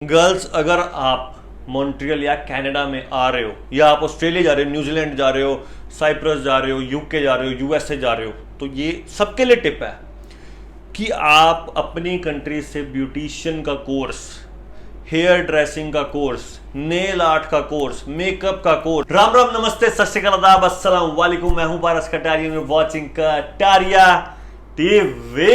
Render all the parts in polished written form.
Girls, अगर आप Montreal या कनाडा में आ रहे हो या आप ऑस्ट्रेलिया जा रहे हो, न्यूजीलैंड जा रहे हो, साइप्रस जा रहे हो, यूके जा रहे हो, यूएसए जा रहे हो, तो ये सबके लिए टिप है कि आप अपनी कंट्री से ब्यूटिशियन का कोर्स, हेयर ड्रेसिंग का कोर्स, नेल आर्ट का कोर्स, मेकअप का कोर्स। राम राम, नमस्ते, सत श्री अकाल, आदाब, अस्सलाम वालेकुम। मैं हूं Paras Kataria, you watching Kataria TV.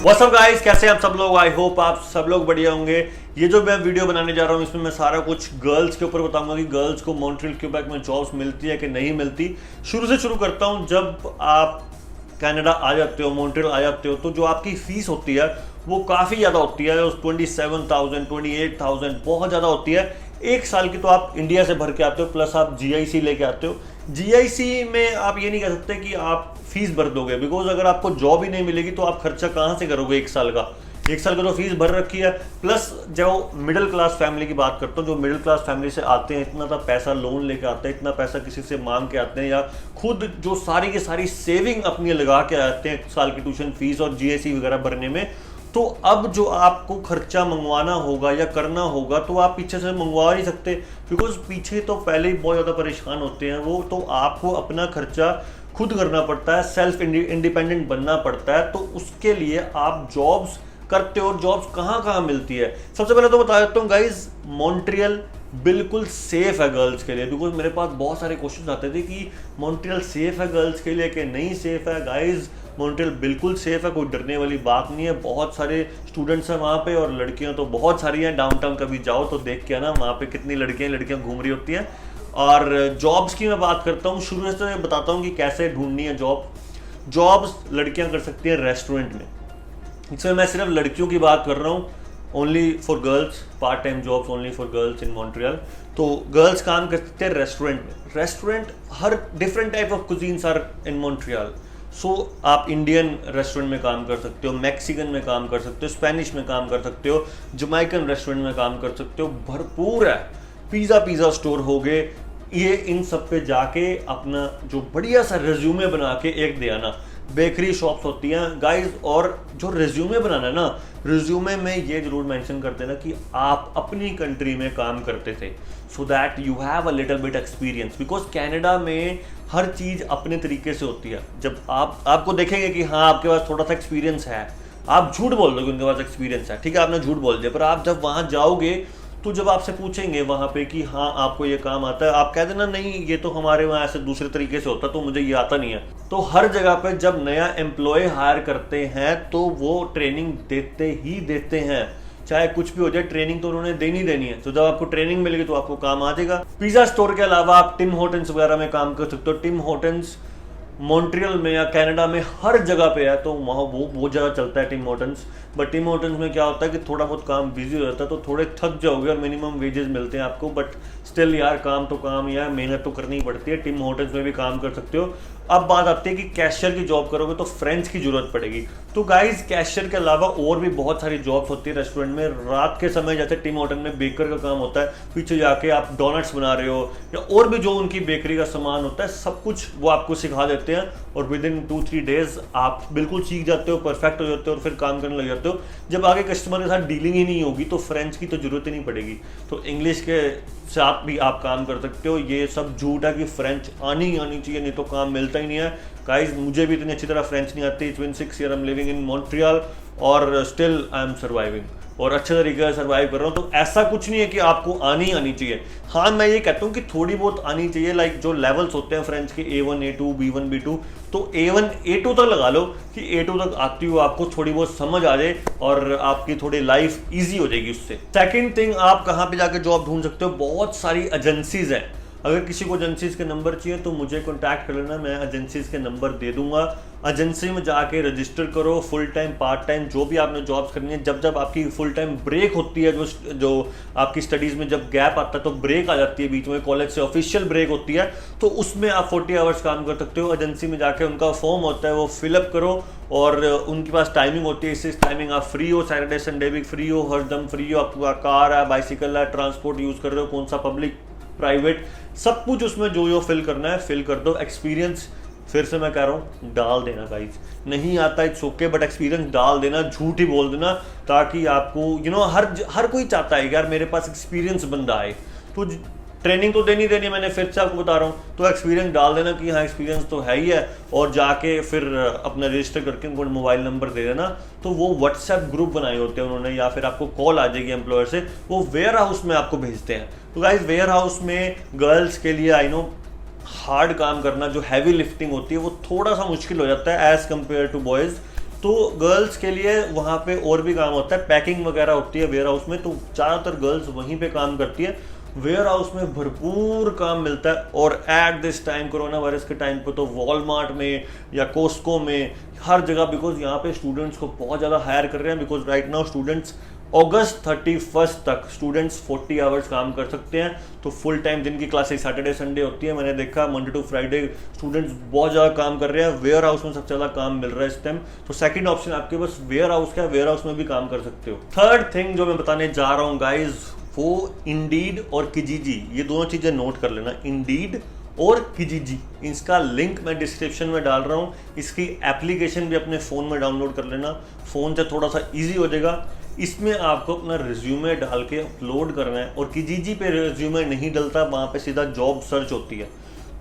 What's up guys, कैसे हैं आप सब लोग। आई होप आप सब लोग बढ़िया होंगे। ये जो मैं वीडियो बनाने जा रहा हूँ इसमें मैं सारा कुछ गर्ल्स के ऊपर बताऊंगा कि गर्ल्स को मॉन्ट्रियल क्यूबेक में जॉब्स मिलती है कि नहीं मिलती। शुरू से शुरू करता हूँ। जब आप कनाडा आ जाते हो, मॉन्ट्रियल आ जाते हो, तो जो आपकी फीस होती है वो काफ़ी ज़्यादा होती है। 27,000 28,000 बहुत ज़्यादा होती है एक साल की। तो आप इंडिया से भर के आते हो, प्लस आप जीआईसी लेके आते हो। जीआईसी में आप ये नहीं कह सकते कि आप फीस भर दोगे, बिकॉज अगर आपको जॉब ही नहीं मिलेगी तो आप खर्चा कहाँ से करोगे एक साल का। एक साल का तो फीस भर रखी है। प्लस जो मिडिल क्लास फैमिली की बात करता हूँ, जो मिडिल क्लास फैमिली से आते हैं, इतना पैसा लोन लेके आते हैं, इतना पैसा किसी से मांग के आते हैं, या खुद जो सारी की सारी सेविंग अपनी लगा के आते हैं साल की ट्यूशन फीस और जीएससी वगैरह भरने में। तो अब जो आपको खर्चा मंगवाना होगा या करना होगा तो आप पीछे से मंगवा नहीं सकते, बिकॉज पीछे तो पहले ही बहुत ज़्यादा परेशान होते हैं वो। तो आपको अपना खर्चा खुद करना पड़ता है, सेल्फ इंडिपेंडेंट बनना पड़ता है। तो उसके लिए आप जॉब्स करते हो। और जॉब्स कहाँ कहाँ मिलती है, सबसे पहले तो बता देता हूँ गाइज, मॉन्ट्रियल बिल्कुल सेफ है गर्ल्स के लिए। बिकॉज मेरे पास बहुत सारे क्वेश्चन आते थे कि मॉन्ट्रियल सेफ है गर्ल्स के लिए कि नहीं सेफ है। गाइज, मॉन्ट्रियल बिल्कुल सेफ है, कोई डरने वाली बात नहीं है। बहुत सारे स्टूडेंट्स हैं वहाँ पे और लड़कियाँ तो बहुत सारी हैं। डाउनटाउन कभी जाओ तो देख के आना, वहाँ पे कितनी लड़कियाँ घूम रही होती हैं। और जॉब्स की मैं बात करता हूँ, शुरू से बताता हूँ कि कैसे ढूंढनी है जॉब। जॉब्स लड़कियाँ कर सकती हैं रेस्टोरेंट में। इसमें मैं सिर्फ लड़कियों की बात कर रहा हूँ, only for girls, part time jobs only for girls in Montreal. तो गर्ल्स काम कर सकते हैं रेस्टोरेंट में। रेस्टोरेंट, हर different type of cuisines are in Montreal. So आप इंडियन रेस्टोरेंट में काम कर सकते हो, मैक्सिकन में काम कर सकते हो, स्पेनिश में काम कर सकते हो, जमैकन रेस्टोरेंट में काम कर सकते हो। भरपूर है। पिज़्ज़ा स्टोर हो गए, ये इन सब पे जाके अपना जो बढ़िया सा रिज्यूमे बना के एक दे आना। बेकरी शॉप्स होती हैं गाइस। और जो रिज्यूमे बनाना है ना, रिज्यूमे में ये जरूर मेंशन कर देना कि आप अपनी कंट्री में काम करते थे, so that you have a little bit experience. Because Canada में हर चीज़ अपने तरीके से होती है। जब आपको देखेंगे कि हाँ आपके पास थोड़ा सा एक्सपीरियंस है, आप झूठ बोल दोगे उनके पास एक्सपीरियंस है, ठीक है, आपने झूठ बोल दिया। पर आप जब वहाँ जाओगे तो जब आपसे पूछेंगे वहाँ पे कि हाँ आपको ये काम आता है, आप कह देना नहीं ये तो हमारे वहाँ ऐसे दूसरे तरीके से होता है, तो मुझे ये आता नहीं है। तो हर जगह पे जब नया एम्प्लॉय हायर करते हैं तो वो ट्रेनिंग देते ही देते हैं, चाहे कुछ भी हो जाए, ट्रेनिंग तो उन्होंने देनी है। तो जब आपको ट्रेनिंग मिलेगी तो आपको काम आ जाएगा। पिज़्ज़ा स्टोर के अलावा आप टिम हॉर्टन्स वगैरह में काम कर सकते हो। टिम हॉर्टन्स मॉन्ट्रियल में या कनाडा में हर जगह पे है, तो वहाँ वो बहुत ज़्यादा चलता है Tim Hortons. But Tim Hortons में क्या होता है कि थोड़ा बहुत काम बिजी हो जाता है, तो थोड़े थक जाओगे और मिनिमम वेजेस मिलते हैं आपको। बट स्टिल यार, काम तो काम, यार मेहनत तो करनी ही पड़ती है। टिम हॉर्टन्स में भी काम कर सकते हो। अब बात आती है कि कैशियर की जॉब करोगे तो फ्रेंच की जरूरत पड़ेगी। तो गाइज, कैशियर के अलावा और भी बहुत सारी जॉब्स होती है रेस्टोरेंट में। रात के समय जैसे टिम हॉर्टन में बेकर का काम होता है, पीछे जाके आप डोनट्स बना रहे हो या और भी जो उनकी बेकरी का सामान होता है, सब कुछ वो आपको सिखा देते हैं। और विद इन 2-3 डेज आप बिल्कुल सीख जाते हो, परफेक्ट हो जाते हो और फिर काम करने लग जाते हो। जब आगे कस्टमर के साथ डीलिंग ही नहीं होगी तो फ्रेंच की तो जरूरत ही नहीं पड़ेगी। तो इंग्लिश के साथ भी आप काम कर सकते हो। ये सब झूठ है कि फ्रेंच आनी चाहिए, नहीं तो काम मिलता ही नहीं है। गाइस, मुझे भी इतनी अच्छी तरह फ्रेंच नहीं आती। It's been 6 year I am living in Montreal और स्टिल आई एम सर्वाइविंग और अच्छे तरीके से सर्वाइव कर रहा हूँ। तो ऐसा कुछ नहीं है कि आपको आनी चाहिए। हाँ, मैं ये कहता हूँ कि थोड़ी बहुत आनी चाहिए। लाइक जो लेवल्स होते हैं फ्रेंच के, A1 A2 B1 B2, तो A1 A2 तक लगा लो कि A2 तक आती हो, आपको थोड़ी बहुत समझ आ जाए और आपकी थोड़ी लाइफ ईजी हो जाएगी उससे। सेकेंड थिंग, आप कहाँ पे जाके जॉब ढूंढ सकते हो, बहुत सारी एजेंसीज हैं। अगर किसी को एजेंसीज के नंबर चाहिए तो मुझे कॉन्टैक्ट कर लेना, मैं एजेंसीज के नंबर दे दूंगा। एजेंसी में जाके रजिस्टर करो, फुल टाइम पार्ट टाइम जो भी आपने जॉब्स करनी है। जब आपकी फुल टाइम ब्रेक होती है, जो आपकी स्टडीज़ में जब गैप आता है तो ब्रेक आ जाती है बीच में, कॉलेज से ऑफिशियल ब्रेक होती है, तो उसमें आप 40 आवर्स काम कर सकते हो। एजेंसी में जाके उनका फॉर्म होता है वो फिलअप करो और उनके पास टाइमिंग होती है, इससे टाइमिंग आप फ्री हो, सैटरडे संडे भी फ्री हो, हर दम फ्री हो। आपका कार है, बाइसिकल है, ट्रांसपोर्ट यूज़ कर रहे हो, कौन सा पब्लिक प्राइवेट, सब कुछ उसमें जो फिल करना है फिल कर दो। एक्सपीरियंस फिर से मैं कह रहा हूँ डाल देना गाइस, नहीं आता इट्स ओके, बट एक्सपीरियंस डाल देना, झूठ ही बोल देना, ताकि आपको हर कोई चाहता है यार मेरे पास एक्सपीरियंस बंदा आए। तो ट्रेनिंग तो देनी देनी, मैंने फिर से आपको बता रहा हूँ, तो एक्सपीरियंस डाल देना कि हाँ एक्सपीरियंस तो है ही है, और जाके फिर अपना रजिस्टर करके उनको मोबाइल नंबर दे देना। तो वो व्हाट्सएप ग्रुप बनाए होते हैं उन्होंने, या फिर आपको कॉल आ जाएगी एम्प्लॉयर से, वो वेयर हाउस में आपको भेजते हैं। तो गाइज वेयर हाउस में गर्ल्स के लिए आई नो हार्ड काम करना, जो हैवी लिफ्टिंग होती है वो थोड़ा सा मुश्किल हो जाता है एज कम्पेयर टू बॉयज़। तो गर्ल्स के लिए वहाँ पे और भी काम होता है, पैकिंग वगैरह होती है वेयर हाउस में, तो ज़्यादातर गर्ल्स वहीं पे काम करती है। वेयर हाउस में भरपूर काम मिलता है, और at this time corona virus के टाइम पे तो वॉलमार्ट में या कोस्को में हर जगह, बिकॉज यहाँ पे स्टूडेंट्स को बहुत ज़्यादा हायर कर रहे हैं, बिकॉज राइट नाउ स्टूडेंट्स अगस्त 31 तक स्टूडेंट्स 40 आवर्स काम कर सकते हैं। तो फुल टाइम दिन की क्लासेस सैटरडे संडे होती है, मैंने देखा मंडे टू फ्राइडे स्टूडेंट्स बहुत ज़्यादा काम कर रहे हैं। वेयर हाउस में सबसे ज़्यादा काम मिल रहा है इस टाइम। तो सेकंड ऑप्शन आपके पास वेयर हाउस का है, वेयर हाउस में भी काम कर सकते हो। थर्ड थिंग जो मैं बताने जा रहा हूँ गाइज, वो इंडीड और किजीजी, ये दोनों चीज़ें नोट कर लेना, इंडीड और किजीजी। इसका लिंक मैं डिस्क्रिप्शन में डाल रहा हूँ, इसकी एप्लीकेशन भी अपने फ़ोन में डाउनलोड कर लेना, फ़ोन से थोड़ा सा ईजी हो जाएगा। इसमें आपको अपना रिज्यूमे डाल के अपलोड करना है, और किजीजी पे रिज्यूमे नहीं डलता, वहाँ पे सीधा जॉब सर्च होती है।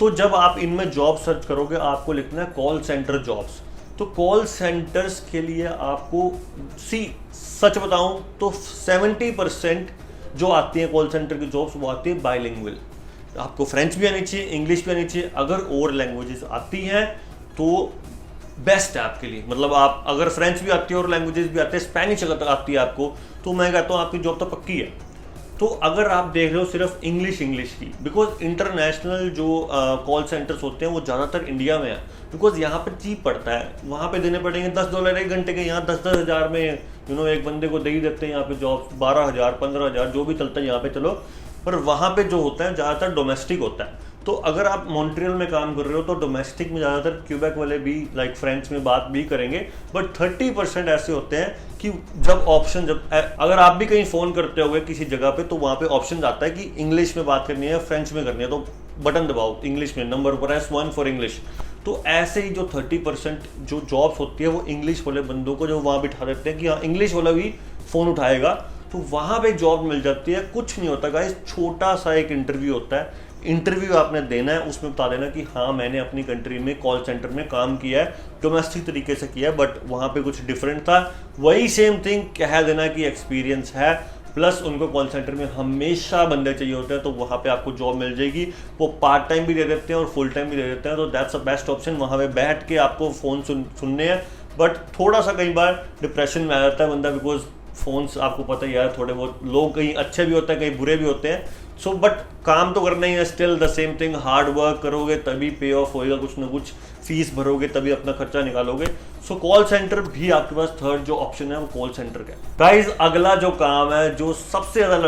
तो जब आप इनमें जॉब सर्च करोगे आपको लिखना है कॉल सेंटर जॉब्स। तो कॉल सेंटर्स के लिए आपको सच बताऊं तो 70% जो आती है कॉल सेंटर की जॉब्स वो आती है बाइलिंगुअल। आपको फ्रेंच भी आनी चाहिए, इंग्लिश भी आनी चाहिए। अगर और लैंग्वेजेस आती हैं तो बेस्ट है आपके लिए, मतलब आप अगर फ्रेंच भी आती है और लैंग्वेजेस भी आते हैं, स्पेनिश अगर आती है आपको, तो मैं कहता हूँ आपकी जॉब तो पक्की है। तो अगर आप देख रहे हो सिर्फ इंग्लिश की, बिकॉज इंटरनेशनल जो कॉल सेंटर्स होते हैं वो ज़्यादातर इंडिया में है, बिकॉज यहाँ पे चीप पड़ता है, वहाँ पे देने पड़ेंगे $10 एक घंटे के, यहाँ 10-10 हज़ार में एक बंदे को दे ही देते हैं यहाँ पे जॉब, 12,000 15,000 जो भी चलता है यहाँ पे चलो। पर वहाँ पे जो होता है ज़्यादातर डोमेस्टिक होता है। तो अगर आप मॉन्ट्रियल में काम कर रहे हो तो डोमेस्टिक में ज़्यादातर क्यूबेक वाले भी लाइक फ्रेंच में बात भी करेंगे, बट 30% ऐसे होते हैं कि अगर आप भी कहीं फ़ोन करते होगे किसी जगह पे, तो वहाँ पे ऑप्शन आता है कि इंग्लिश में बात करनी है, फ्रेंच में करनी है, तो बटन दबाओ इंग्लिश में, नंबर प्रेस 1 फॉर इंग्लिश। तो ऐसे ही जो 30% जो जॉब्स होती है वो इंग्लिश वाले बंदों को जो वहाँ बिठा देते हैं कि हाँ इंग्लिश वाला भी फ़ोन उठाएगा, तो वहाँ पे जॉब मिल जाती है। कुछ नहीं होता गाइस, छोटा सा एक इंटरव्यू होता है, इंटरव्यू आपने देना है, उसमें बता देना कि हाँ मैंने अपनी कंट्री में कॉल सेंटर में काम किया है, डोमेस्टिक तरीके से किया है, बट वहाँ पे कुछ डिफरेंट था, वही सेम थिंग कह देना कि एक्सपीरियंस है। प्लस उनको कॉल सेंटर में हमेशा बंदे चाहिए होते हैं, तो वहाँ पे आपको जॉब मिल जाएगी। वो पार्ट टाइम भी दे देते हैं और फुल टाइम भी दे देते हैं, तो दैट्स अ बेस्ट ऑप्शन। वहाँ पे बैठ के आपको फ़ोन सुनने हैं, बट थोड़ा सा कई बार डिप्रेशन में आ जाता है बंदा, बिकॉज फ़ोन्स आपको पता ही है थोड़े बहुत लोग कहीं अच्छे भी होते हैं कहीं बुरे भी होते हैं। सो बट काम तो करना ही है, still the same thing, hard work करोगे तभी पे ऑफ होएगा, कुछ ना कुछ फीस भरोगे तभी अपना खर्चा निकालोगे। सो कॉल सेंटर भी आपके पास थर्ड जो ऑप्शन है वो कॉल सेंटर का है। गाइस अगला जो काम है जो सबसे ज़्यादा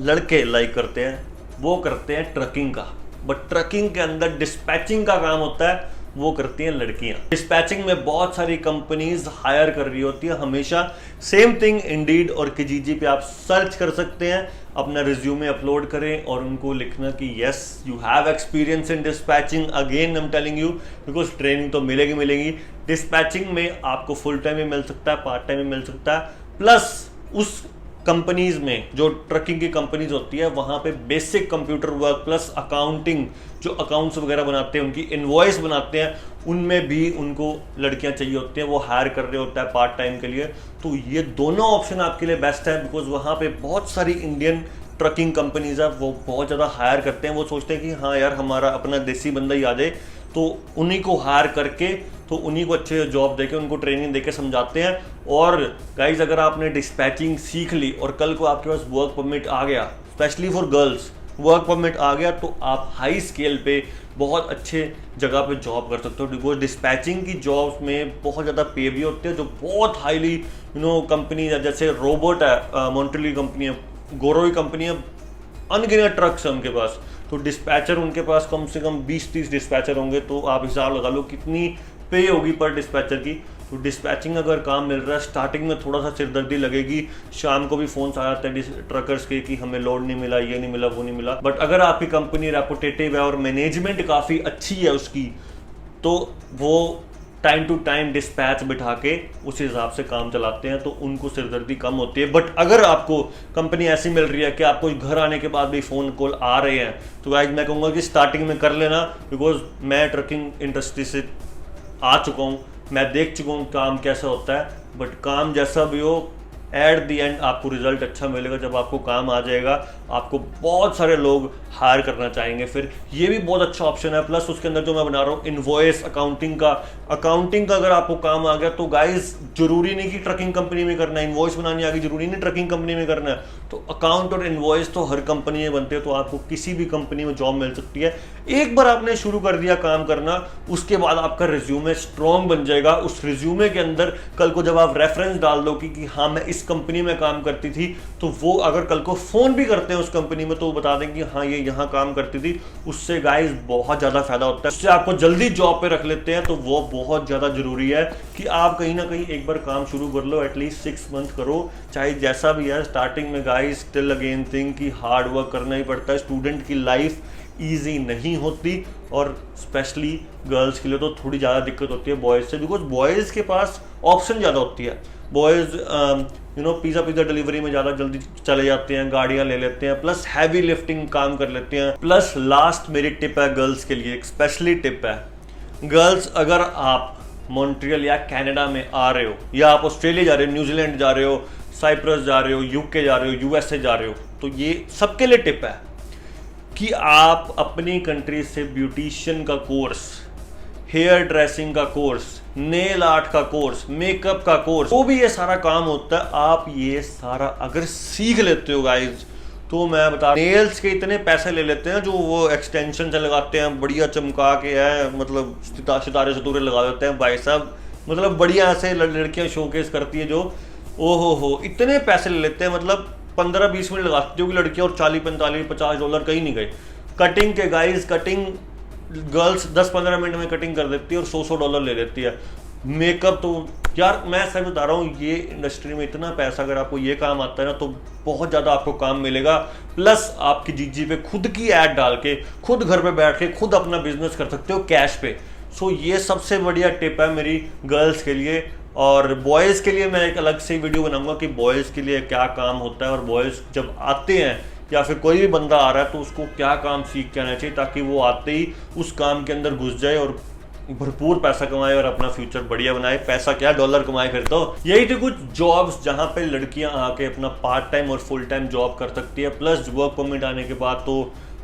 लड़के लाइक करते हैं वो करते हैं ट्रकिंग का, बट ट्रकिंग के अंदर डिस्पैचिंग का काम होता है, वो करती हैं लड़कियां। डिस्पैचिंग में बहुत सारी कंपनीज हायर कर रही होती है हमेशा। सेम थिंग इंडीड और किजीजी पे आप सर्च कर सकते हैं, अपना रिज्यूमे अपलोड करें और उनको लिखना कि yes you have experience in dispatching. Again I am telling you, because training तो मिलेगी। डिस्पैचिंग में आपको फुल टाइम भी मिल सकता है, पार्ट टाइम भी मिल सकता है, प्लस उस कंपनीज में जो ट्रकिंग की कंपनीज होती है वहाँ पे basic computer work plus accounting, जो अकाउंट्स वगैरह बनाते हैं, उनकी इनवॉइस बनाते हैं, उनमें भी उनको लड़कियां चाहिए होती हैं, वो हायर कर रहे होता है पार्ट टाइम के लिए। तो ये दोनों ऑप्शन आपके लिए बेस्ट है, बिकॉज वहाँ पे बहुत सारी इंडियन ट्रकिंग कंपनीज है, वो बहुत ज़्यादा हायर करते हैं। वो सोचते हैं कि हाँ यार हमारा अपना देसी बंदा ही आ जाए, तो उन्हीं को हायर करके तो उन्हीं को अच्छे जॉब देके उनको ट्रेनिंग देके समझाते हैं। और गाइज अगर आपने डिस्पैचिंग सीख ली और कल को आपके पास वर्क परमिट आ गया, specially for girls work permit आ गया, तो आप हाई स्केल पे बहुत अच्छे जगह पे जॉब कर सकते हो। बिकॉज डिस्पैचिंग की जॉब्स में बहुत ज़्यादा पे भी होते हैं, जो बहुत हाईली कंपनी है, जैसे रोबोट है, मॉन्ट्रियल कंपनी है, गोरोई कंपनी है, अनगिनत ट्रक्स है उनके पास, तो डिस्पैचर उनके पास कम से कम 20-30 डिस्पैचर होंगे। तो आप हिसाब लगा लो कितनी पे होगी पर डिस्पैचर की। तो डिस्पैचिंग अगर काम मिल रहा है, स्टार्टिंग में थोड़ा सा सिरदर्दी लगेगी, शाम को भी फोन आ जाते हैं ट्रकर्स के कि हमें लोड नहीं मिला, ये नहीं मिला, वो नहीं मिला। बट अगर आपकी कंपनी रेपुटेटिव है और मैनेजमेंट काफ़ी अच्छी है उसकी, तो वो टाइम टू टाइम डिस्पैच बिठा के उस हिसाब से काम चलाते हैं, तो उनको सिरदर्दी कम होती है। बट अगर आपको कंपनी ऐसी मिल रही है कि आपको घर आने के बाद भी फ़ोन कॉल आ रहे हैं, तो गाइस मैं कहूँगा कि स्टार्टिंग में कर लेना, बिकॉज मैं ट्रकिंग इंडस्ट्री से आ चुका हूँ, मैं देख चुका हूँ काम कैसा होता है। बट काम जैसा भी हो, एट दी एंड आपको रिजल्ट अच्छा मिलेगा। जब आपको काम आ जाएगा, आपको बहुत सारे लोग हायर करना चाहेंगे, फिर ये भी बहुत अच्छा ऑप्शन है। प्लस उसके अंदर जो मैं बना रहा हूँ इनवॉइस अकाउंटिंग का अगर आपको काम आ गया, तो गाइस जरूरी नहीं कि ट्रकिंग कंपनी में करना है, इनवॉइस बनानी आ गई जरूरी नहीं ट्रकिंग कंपनी में करना है। तो अकाउंट और इनवॉइस तो हर कंपनी में बनते हैं, तो आपको किसी भी कंपनी में जॉब मिल सकती है। एक बार आपने शुरू कर दिया काम करना, उसके बाद आपका रिज्यूमे स्ट्रॉन्ग बन जाएगा। उस रिज्यूमे के अंदर कल को जब आप रेफरेंस डाल दो कि हाँ मैं इस कंपनी में काम करती थी, तो वो अगर कल को फोन भी करते हैं उस कंपनी में, तो वो बता देंगे हाँ ये यहाँ काम करती थी। उससे गाइस बहुत ज्यादा फायदा होता है, उससे आपको जल्दी जॉब पे रख लेते हैं। तो वो बहुत ज्यादा जरूरी है कि आप कहीं ना कहीं एक बार काम शुरू कर लो, एटलीस्ट 6 मंथ करो, चाहे जैसा भी है। स्टार्टिंग में गाइस स्टिल अगेन थिंग कि हार्ड वर्क करना ही पड़ता है। स्टूडेंट की लाइफ ईजी नहीं होती, और स्पेशली गर्ल्स के लिए तो थोड़ी ज़्यादा दिक्कत होती है बॉयज़ से, बिकॉज बॉयज़ के पास ऑप्शन ज़्यादा होती है। बॉयज़ पिज़्ज़ा डिलीवरी में ज़्यादा जल्दी चले जाते हैं, गाड़ियाँ ले लेते हैं, प्लस हैवी लिफ्टिंग काम कर लेते हैं। प्लस लास्ट मेरी टिप है गर्ल्स के लिए, एक स्पेशली टिप है। गर्ल्स, अगर आप मॉन्ट्रियल या कनाडा में आ रहे हो, या आप ऑस्ट्रेलिया जा रहे हो, न्यूजीलैंड जा रहे हो, साइप्रस जा रहे हो, यूके जा रहे हो, यूएसए जा रहे हो, तो ये सबके लिए टिप है कि आप अपनी कंट्री से ब्यूटिशियन का कोर्स, हेयर ड्रेसिंग का कोर्स, नेल आर्ट का कोर्स, मेकअप का कोर्स, वो भी ये सारा काम होता है। आप ये सारा अगर सीख लेते हो गाइज, तो मैं बता, नेल्स के इतने पैसे ले लेते हैं जो वो एक्सटेंशन से लगाते हैं, बढ़िया चमका के है, मतलब सितारे सतूरे लगा देते हैं भाई साहब, मतलब बढ़िया से लड़कियां शोकेस करती है जो, ओहो हो, इतने पैसे ले लेते हैं, मतलब 15-20 मिनट लगाती होगी लड़कियां और 40-45-50 डॉलर कहीं नहीं गए। कटिंग के गाइज, कटिंग गर्ल्स 10-15 मिनट में कटिंग कर देती है और 100 डॉलर ले लेती है। मेकअप तो यार मैं सच बता रहा हूँ, ये इंडस्ट्री में इतना पैसा, अगर आपको ये काम आता है ना, तो बहुत ज़्यादा आपको काम मिलेगा। प्लस आपकी जीजी पे खुद की ऐड डाल के, खुद घर पे बैठ के खुद अपना बिजनेस कर सकते हो कैश पे। सो ये सबसे बढ़िया टिप है मेरी गर्ल्स के लिए। और बॉयज़ के लिए मैं एक अलग से वीडियो बनाऊंगा कि बॉयज़ के लिए क्या काम होता है, और बॉयज़ जब आते हैं या फिर कोई भी बंदा आ रहा है तो उसको क्या काम सीख के आना चाहिए, ताकि वो आते ही उस काम के अंदर घुस जाए और भरपूर पैसा कमाए और अपना फ्यूचर बढ़िया बनाए। पैसा क्या, डॉलर कमाए फिर तो। यही थी कुछ जॉब्स जहां पे लड़कियां आके अपना पार्ट टाइम और फुल टाइम जॉब कर सकती है। प्लस वर्क परमिट आने के बाद तो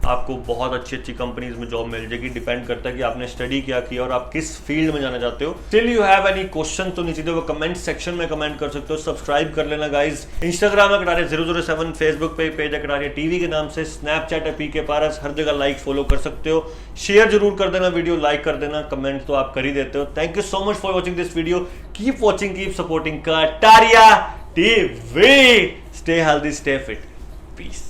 आपको बहुत अच्छी अच्छी कंपनीज में जॉब मिल जाएगी। डिपेंड करता है कि आपने स्टडी क्या किया और आप किस फील्ड में जाना चाहते हो। Still you have any question तो नीचे वो कमेंट सेक्शन में कमेंट कर सकते हो। सब्सक्राइब कर लेना गाइज। इंस्टाग्राम है कटारिया 007, फेसबुक पे पेज है कटारिया टीवी के नाम से, स्नैपचैट है PK पारस, हर जगह लाइक फॉलो कर सकते हो। शेयर जरूर कर देना, वीडियो लाइक कर देना, कमेंट तो आप कर ही देते हो। Thank you so much for watching this video. Keep watching, keep supporting Kataria TV. Stay healthy, stay fit, piece.